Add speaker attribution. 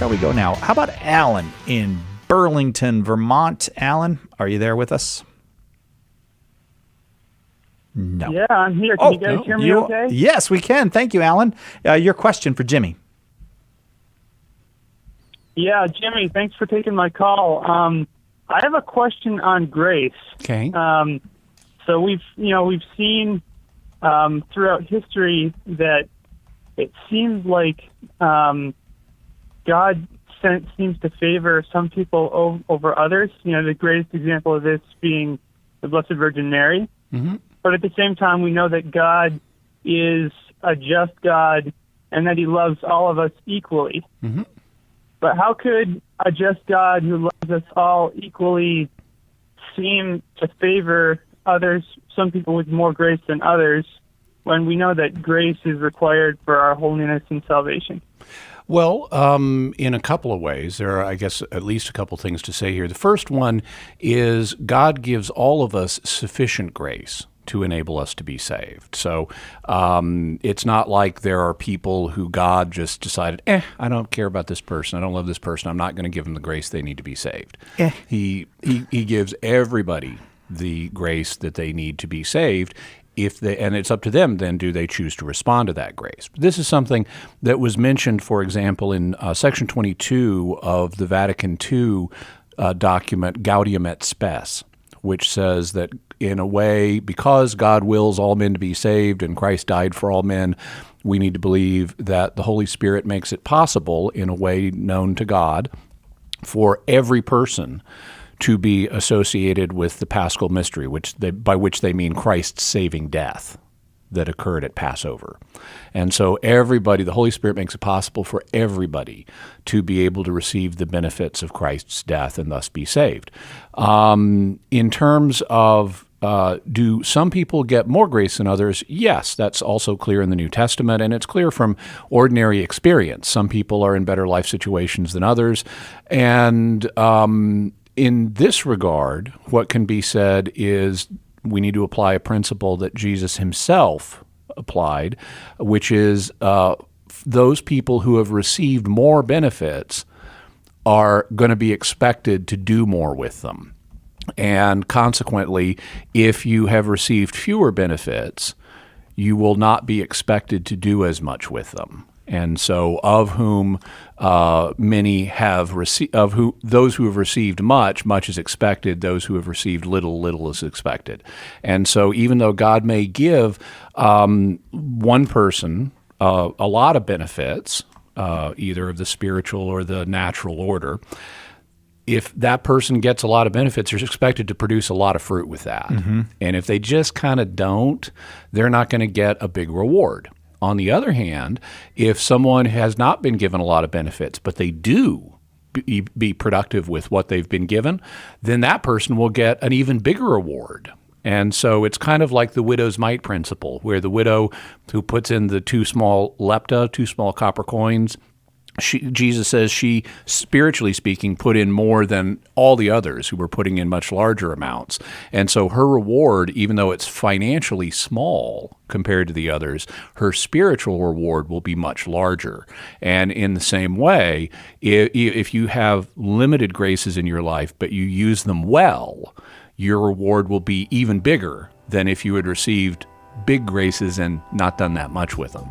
Speaker 1: shall we go now? How about Alan in Burlington, Vermont? Alan, are you there with us? No.
Speaker 2: Yeah, I'm here. Can you guys hear me okay?
Speaker 1: Yes, we can. Thank you, Alan. Your question for Jimmy.
Speaker 2: Yeah, Jimmy, thanks for taking my call. I have a question on grace.
Speaker 1: Okay.
Speaker 2: So we've seen throughout history that it seems like God seems to favor some people over others. The greatest example of this being the Blessed Virgin Mary.
Speaker 1: Mm-hmm.
Speaker 2: But at the same time, we know that God is a just God and that he loves all of us equally.
Speaker 1: Mm-hmm.
Speaker 2: But how could a just God who loves us all equally seem to favor others, some people with more grace than others, when we know that grace is required for our holiness and salvation?
Speaker 3: Well, in a couple of ways. There are, I guess, at least a couple things to say here. The first one is God gives all of us sufficient grace to enable us to be saved. So it's not like there are people who God just decided, I don't care about this person. I don't love this person. I'm not going to give them the grace they need to be saved. He gives everybody the grace that they need to be saved. And it's up to them then, do they choose to respond to that grace? This is something that was mentioned, for example, in Section 22 of the Vatican II document Gaudium et Spes, which says that in a way, because God wills all men to be saved and Christ died for all men, we need to believe that the Holy Spirit makes it possible in a way known to God for every person to be associated with the Paschal mystery, by which they mean Christ's saving death that occurred at Passover. And so everybody, the Holy Spirit makes it possible for everybody to be able to receive the benefits of Christ's death and thus be saved. In terms of do some people get more grace than others? Yes, that's also clear in the New Testament, and it's clear from ordinary experience. Some people are in better life situations than others, and in this regard, what can be said is we need to apply a principle that Jesus himself applied, which is those people who have received more benefits are going to be expected to do more with them. And consequently, if you have received fewer benefits, you will not be expected to do as much with them. And so, of whom many have received, those who have received much, much is expected. Those who have received little, little is expected. And so, even though God may give one person a lot of benefits, either of the spiritual or the natural order, if that person gets a lot of benefits, they're expected to produce a lot of fruit with that. Mm-hmm. And if they just kind of don't, they're not going to get a big reward. On the other hand, if someone has not been given a lot of benefits, but they do be productive with what they've been given, then that person will get an even bigger reward. And so it's kind of like the widow's mite principle, where the widow who puts in the two small copper coins, Jesus says she, spiritually speaking, put in more than all the others who were putting in much larger amounts. And so her reward, even though it's financially small compared to the others, her spiritual reward will be much larger. And in the same way, if you have limited graces in your life, but you use them well, your reward will be even bigger than if you had received big graces and not done that much with them.